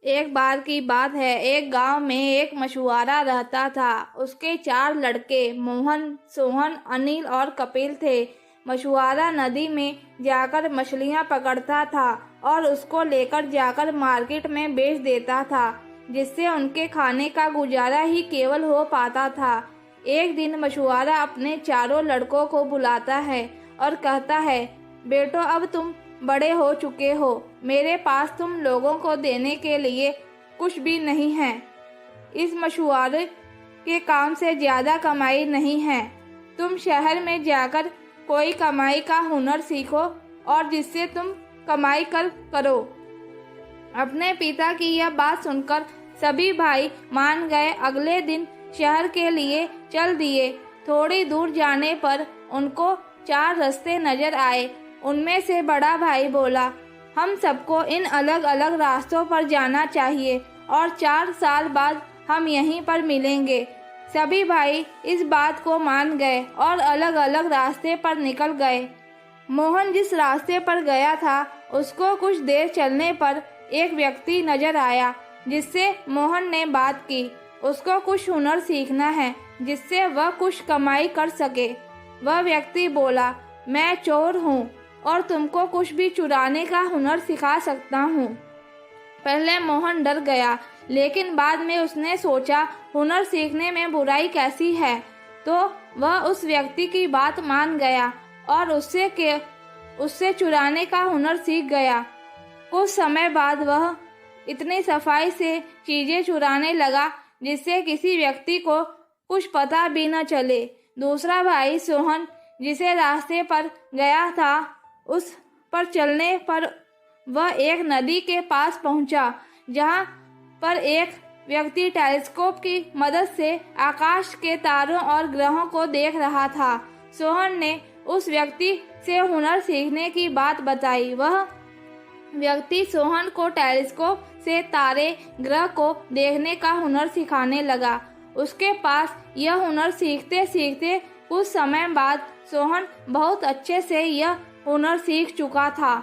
एक बार की बात है, एक गांव में एक मछुआरा रहता था। उसके 4 लड़के मोहन, सोहन, अनिल और कपिल थे। मछुआरा नदी में जाकर मछलियां पकड़ता था और उसको लेकर जाकर मार्केट में बेच देता था, जिससे उनके खाने का गुजारा ही केवल हो पाता था। एक दिन मछुआरा अपने चारों लड़कों को बुलाता है और कहता है, बेटो, अब तुम बड़े हो चुके हो। मेरे पास तुम लोगों को देने के लिए कुछ भी नहीं है। इस मछुआरे के काम से ज्यादा कमाई नहीं है। तुम शहर में जाकर कोई कमाई का हुनर सीखो और जिससे तुम कमाई करो। अपने पिता की यह बात सुनकर सभी भाई मान गए। अगले दिन शहर के लिए चल दिए। थोड़ी दूर जाने पर उनको 4 रास्ते नजर आए। उनमें से बड़ा भाई बोला, हम सबको इन अलग अलग रास्तों पर जाना चाहिए और 4 साल बाद हम यहीं पर मिलेंगे। सभी भाई इस बात को मान गए और अलग अलग रास्ते पर निकल गए। मोहन जिस रास्ते पर गया था, उसको कुछ देर चलने पर एक व्यक्ति नजर आया, जिससे मोहन ने बात की। उसको कुछ हुनर सीखना है जिससे वह कुछ कमाई कर सके। वह व्यक्ति बोला, मैं चोर हूँ और तुमको कुछ भी चुराने का हुनर सिखा सकता हूँ। पहले मोहन डर गया, लेकिन बाद में उसने सोचा हुनर सीखने में बुराई कैसी है, तो वह उस व्यक्ति की बात मान गया और उससे चुराने का हुनर सीख गया। कुछ समय बाद वह इतनी सफाई से चीजें चुराने लगा जिससे किसी व्यक्ति को कुछ पता भी न चले। दूसरा भाई सोहन जिसे रास्ते पर गया था, उस पर चलने पर वह एक नदी के पास पहुंचा, जहां पर एक व्यक्ति टेलीस्कोप की मदद से आकाश के तारों और ग्रहों को देख रहा था। सोहन ने उस व्यक्ति से हुनर सीखने की बात बताई। वह व्यक्ति सोहन को टेलीस्कोप से तारे, ग्रह को देखने का हुनर सिखाने लगा। उसके पास यह हुनर सीखते सीखते कुछ समय बाद सोहन बहुत अच्छे से यह हुनर सीख चुका था।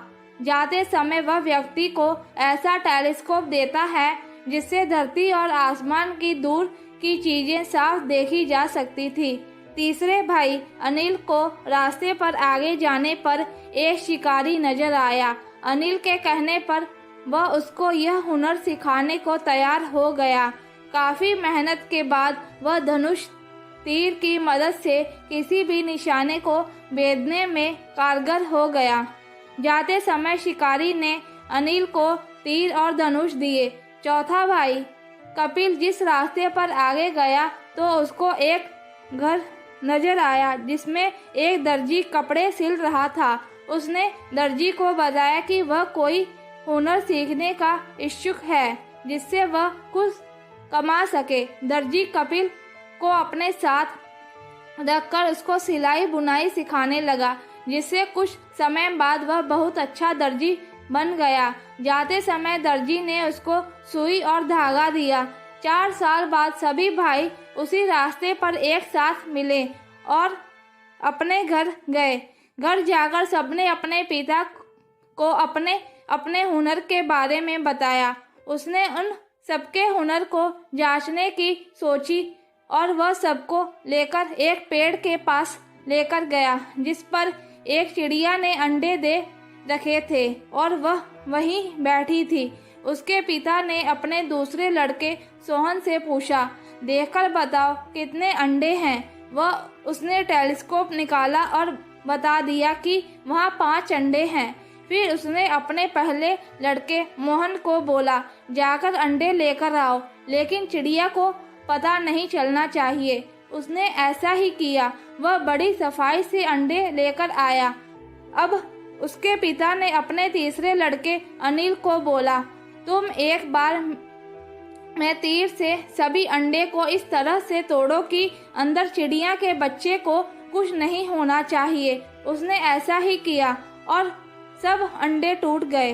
जाते समय वह व्यक्ति को ऐसा टेलीस्कोप देता है जिससे धरती और आसमान की दूर की चीजें साफ देखी जा सकती थी। तीसरे भाई अनिल को रास्ते पर आगे जाने पर एक शिकारी नजर आया। अनिल के कहने पर वह उसको यह हुनर सिखाने को तैयार हो गया। काफी मेहनत के बाद वह धनुष तीर की मदद से किसी भी निशाने को भेदने में कारगर हो गया। जाते समय शिकारी ने अनिल को तीर और धनुष दिए। चौथा भाई कपिल जिस रास्ते पर आगे गया तो उसको एक घर नजर आया जिसमें एक दर्जी कपड़े सिल रहा था। उसने दर्जी को बताया कि वह कोई हुनर सीखने का इच्छुक है जिससे वह कुछ कमा सके। दर्जी कपिल को अपने साथ रखकर उसको सिलाई बुनाई सिखाने लगा, जिससे कुछ समय बाद वह बहुत अच्छा दर्जी बन गया। जाते समय दर्जी ने उसको सुई और धागा दिया। 4 साल बाद सभी भाई उसी रास्ते पर एक साथ मिले और अपने घर गए। घर जाकर सबने अपने पिता को अपने अपने हुनर के बारे में बताया। उसने उन सबके हुनर को जांचने की सोची और वह सबको लेकर एक पेड़ के पास लेकर गया, जिस पर एक चिड़िया ने अंडे दे रखे थे और वह वहीं बैठी थी। उसके पिता ने अपने दूसरे लड़के सोहन से पूछा, देखकर बताओ कितने अंडे हैं। उसने टेलीस्कोप निकाला और बता दिया कि वहाँ 5 अंडे हैं। फिर उसने अपने पहले लड़के मोहन को बोला, जाकर अंडे लेकर आओ, लेकिन चिड़िया को पता नहीं चलना चाहिए। उसने ऐसा ही किया। वह बड़ी सफाई से अंडे लेकर आया। अब उसके पिता ने अपने तीसरे लड़के अनिल को बोला, तुम एक बार में तीर से सभी अंडे को इस तरह से तोड़ो कि अंदर चिड़िया के बच्चे को कुछ नहीं होना चाहिए। उसने ऐसा ही किया और सब अंडे टूट गए।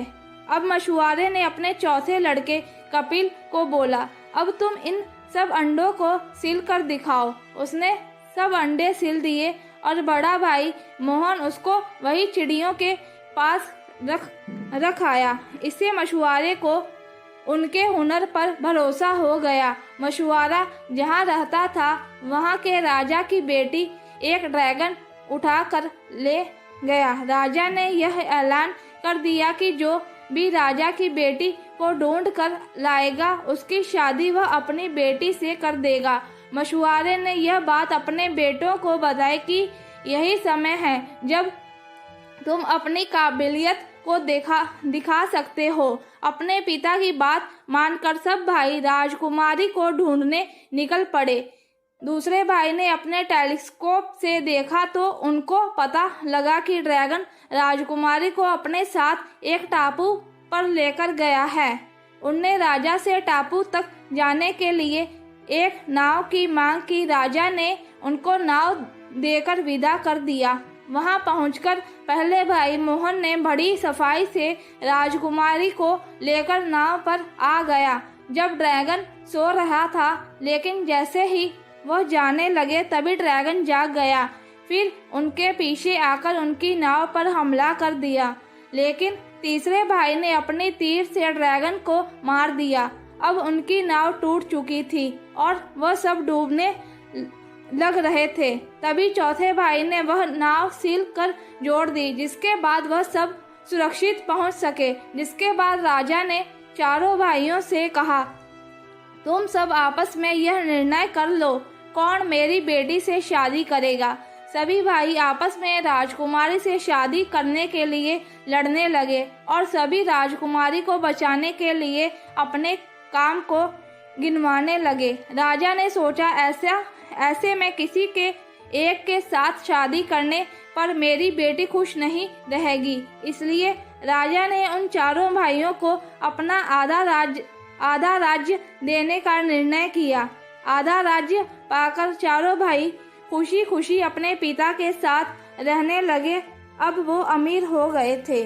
अब मछुआरे ने अपने चौथे लड़के कपिल को बोला, अब तुम इन सब अंडों को सिल कर दिखाओ। उसने सब अंडे सिल दिए और बड़ा भाई मोहन उसको वही चिड़ियों के पास रख आया। इससे मछुआरे को उनके हुनर पर भरोसा हो गया। मछुआरा जहाँ रहता था वहाँ के राजा की बेटी एक ड्रैगन उठाकर ले गया। राजा ने यह ऐलान कर दिया कि जो भी राजा की बेटी को ढूंढ कर लाएगा उसकी शादी वह अपनी बेटी से कर देगा। मछुआरे ने यह बात अपने बेटों को बताई कि यही समय है जब तुम अपनी काबिलियत को दिखा सकते हो। अपने पिता की बात मानकर सब भाई राजकुमारी को ढूंढने निकल पड़े। दूसरे भाई ने अपने टेलीस्कोप से देखा तो उनको पता लगा कि ड्रैगन राजकुमारी को अपने साथ एक टापू पर लेकर गया है। उनने राजा से टापू तक जाने के लिए एक नाव की मांग की। राजा ने उनको नाव देकर विदा कर दिया। वहां पहुंचकर पहले भाई मोहन ने बड़ी सफाई से राजकुमारी को लेकर नाव पर आ गया। जब ड्रैगन सो रहा था, लेकिन जैसे ही वह जाने लगे तभी ड्रैगन जाग गया। फिर उनके पीछे आकर उनकी नाव पर हमला कर दिया, लेकिन तीसरे भाई ने अपने तीर से ड्रैगन को मार दिया। अब उनकी नाव टूट चुकी थी और वह सब डूबने लग रहे थे। तभी चौथे भाई ने वह नाव सील कर जोड़ दी, जिसके बाद वह सब सुरक्षित पहुंच सके। जिसके बाद राजा ने चारों भाइयों से कहा, तुम सब आपस में यह निर्णय कर लो कौन मेरी बेटी से शादी करेगा। सभी भाई आपस में राजकुमारी से शादी करने के लिए लड़ने लगे और सभी राजकुमारी को बचाने के लिए अपने काम को गिनवाने लगे। राजा ने सोचा ऐसे में किसी के एक के साथ शादी करने पर मेरी बेटी खुश नहीं रहेगी। इसलिए राजा ने उन चारों भाइयों को अपना आधा राज्य देने का निर्णय किया। आधा राज्य पाकर चारों भाई खुशी खुशी अपने पिता के साथ रहने लगे। अब वो अमीर हो गए थे।